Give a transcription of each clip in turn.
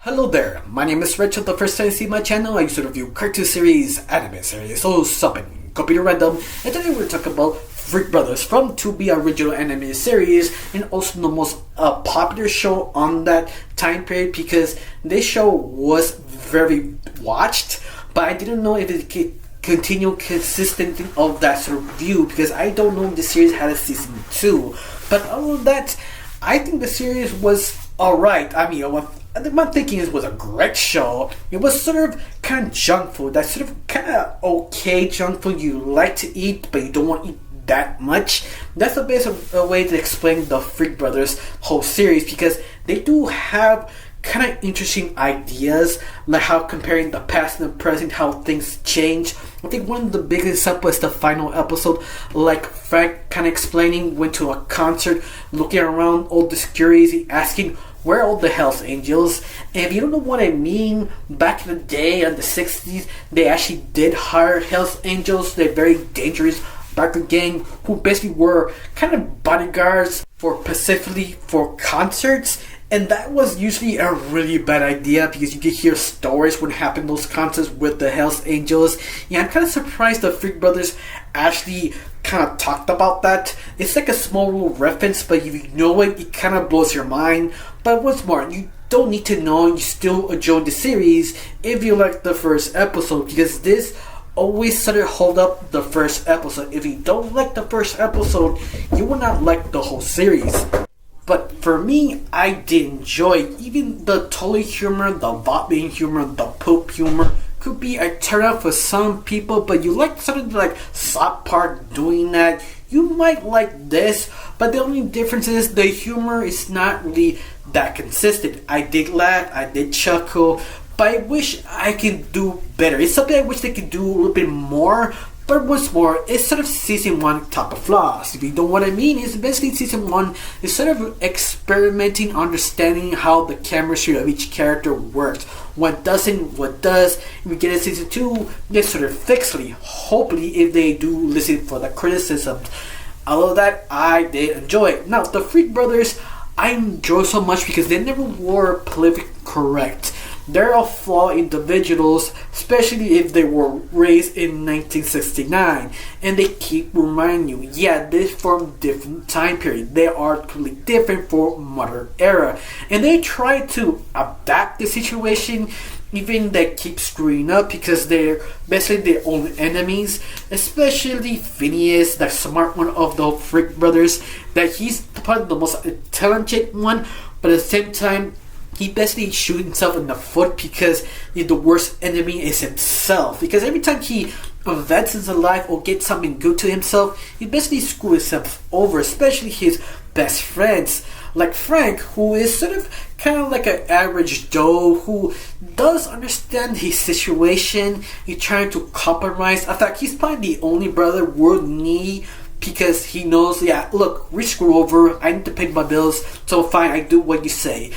Hello there, my name is Rachel. The first time you see my channel, I used to review cartoon series, anime series, so something, computer random, and today we're talking about Freak Brothers from To Be original anime series, and also the most popular show on that time period because this show was very watched, but I didn't know if it could continue consistently of that sort of view because I don't know if the series had a season 2, but other than that, I think the series was alright. I mean, my thinking is it was a great show. It was sort of kind of junk food. That sort of kind of okay junk food you like to eat, but you don't want to eat that much. That's the best way to explain the Freak Brothers whole series because they do have kind of interesting ideas, like how comparing the past and the present, how things change. I think one of the biggest examples is the final episode, like Frank kind of explaining, went to a concert, looking around all the security, asking where are all the Hells Angels. And if you don't know what I mean, back in the day in the 60s, they actually did hire Hells Angels. They're very dangerous biker gang who basically were kind of bodyguards for specifically for concerts. And that was usually a really bad idea because you could hear stories what happened those concerts with the Hells Angels. Yeah, I'm kind of surprised the Freak Brothers actually kind of talked about that. It's like a small little reference, but if you know it, it kind of blows your mind. But what's more, you don't need to know, you still enjoy the series if you like the first episode because this always sort of hold up the first episode. If you don't like the first episode, you will not like the whole series. But for me, I did enjoy even the Tully humor, the vomiting humor, the poop humor. Could be a turnoff for some people, but you like something like South Park doing that, you might like this. But the only difference is the humor is not really that consistent. I did laugh, I did chuckle, but I wish I could do better. It's something I wish they could do a little bit more. But what's more, it's sort of season 1 type of flaws. If you know what I mean, it's basically season 1 is sort of experimenting, understanding how the chemistry of each character works. What doesn't, what does. If we get in season 2, they sort of fix it. Hopefully, if they do listen for the criticisms. All of that, I did enjoy it. Now, the Freak Brothers, I enjoy so much because they never were politically correct. They're all flawed individuals, especially if they were raised in 1969. And they keep reminding you, yeah, they're from different time period. They are completely different for modern era. And they try to adapt the situation, even they keep screwing up because they're basically their own enemies. Especially Phineas, the smart one of the Freak Brothers, that he's probably the most talented one, but at the same time, he basically shoots himself in the foot because the worst enemy is himself. Because every time he advances in life or gets something good to himself, he basically screws himself over, especially his best friends. Like Frank, who is sort of kind of like an average Joe who does understand his situation. He's trying to compromise. In fact, he's probably the only brother world need because he knows, yeah, look, we screw over, I need to pay my bills, so fine, I do what you say.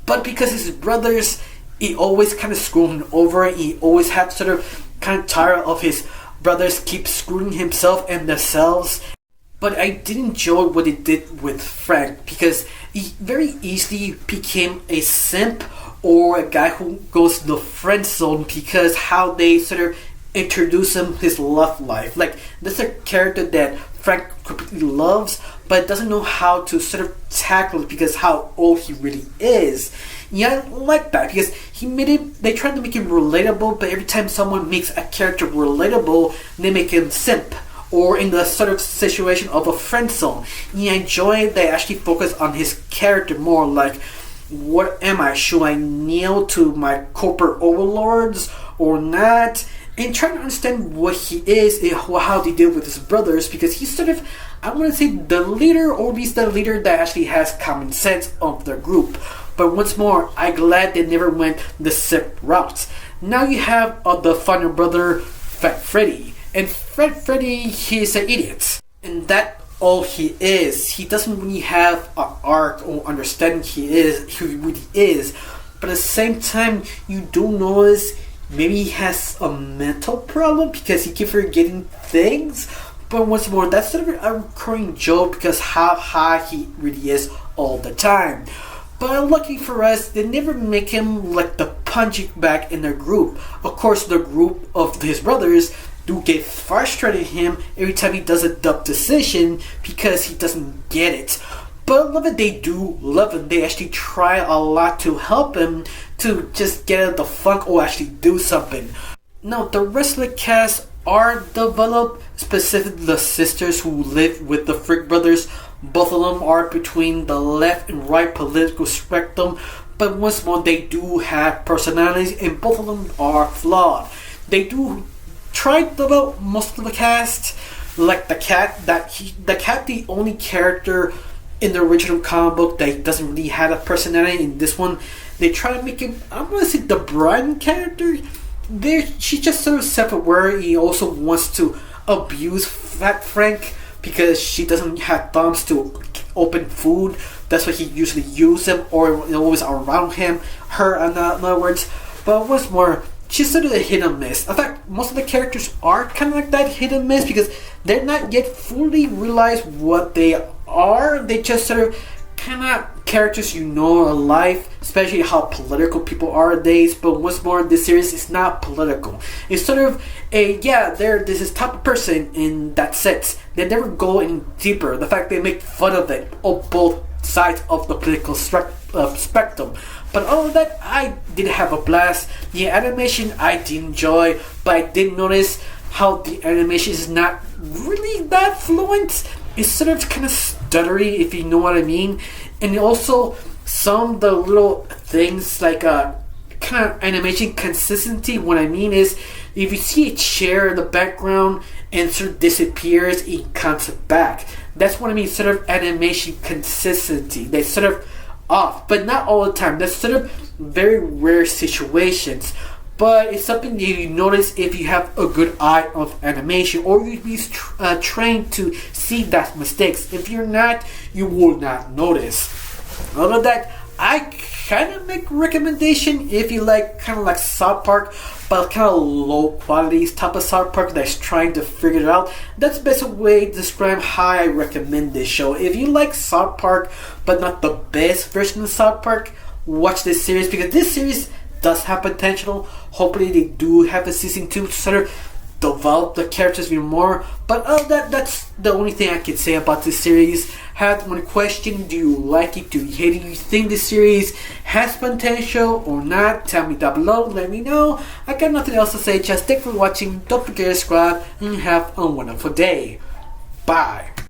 But because his brothers, he always kind of screwing him over. He always had sort of kind of tired of his brothers keep screwing himself and themselves. But I did enjoy what it did with Frank because he very easily became a simp or a guy who goes to the friend zone because how they sort of introduce him his love life. Like, this is a character that Frank completely loves, but doesn't know how to sort of tackle it because how old he really is. Yeah, I like that because they tried to make him relatable, but every time someone makes a character relatable, they make him simp or in the sort of situation of a friend zone. Yeah, I enjoy they actually focus on his character more, like, what am I? Should I kneel to my corporate overlords or not? And trying to understand what he is and how they deal with his brothers because he's sort of, I want to say, the leader, or at least the leader that actually has common sense of the group. But once more, I'm glad they never went the simp route. Now you have the final brother, Fat Freddy. And Fat Freddy, he's an idiot. And that's all he is. He doesn't really have an arc or understanding who he really is. But at the same time, you do notice maybe he has a mental problem because he keeps forgetting things. But once more, that's sort of a recurring joke because how high he really is all the time. But lucky for us, they never make him like the punching bag in their group. Of course, the group of his brothers do get frustrated at him every time he does a dumb decision because he doesn't get it. But I love it, they do love him. They actually try a lot to help him to just get out of the funk or actually do something. Now, the rest of the cast are developed, specifically the sisters who live with the Frick brothers. Both of them are between the left and right political spectrum, but once more, they do have personalities, and both of them are flawed. They do try to develop most of the cast, like the cat. The only character in the original comic book that doesn't really have a personality. In this one, they try to make him, I'm gonna say, the Brian character. She's just sort of self-aware. He also wants to abuse Fat Frank because she doesn't have thumbs to open food. That's why he usually uses them, or always around him. Her, in other words. But what's more, she's sort of a hit and miss. In fact, most of the characters are kind of like that, hit and miss, because they're not yet fully realize what they are. They just sort of kind of characters in life, especially how political people are nowadays. But what's more, this series is not political. It's sort of this is type of person in that sense. They never go in deeper. The fact they make fun of it on both sides of the political spectrum. But all of that, I did have a blast. The animation I did enjoy, but I did notice how the animation is not really that fluent. It's sort of kind of stuttery, if you know what I mean. And also, some of the little things like kind of animation consistency. What I mean is, if you see a chair in the background and sort of disappears, it comes back. That's what I mean, sort of animation consistency. They sort of off, but not all the time. That's sort of very rare situations. But it's something that you notice if you have a good eye of animation, or you be trained to see that mistakes. If you're not, you will not notice. Other than that, I kind of make recommendation if you like kind of like South Park, but kind of low quality type of South Park that's trying to figure it out. That's the best way to describe how I recommend this show. If you like South Park, but not the best version of South Park, watch this series, because this series does have potential. Hopefully they do have a season 2 to sort of develop the characters even more. But that's the only thing I can say about this series. Have one question: do you like it? Do you hate it? Do you think this series has potential or not? Tell me down below. Let me know. I got nothing else to say. Just thanks for watching. Don't forget to subscribe and have a wonderful day. Bye.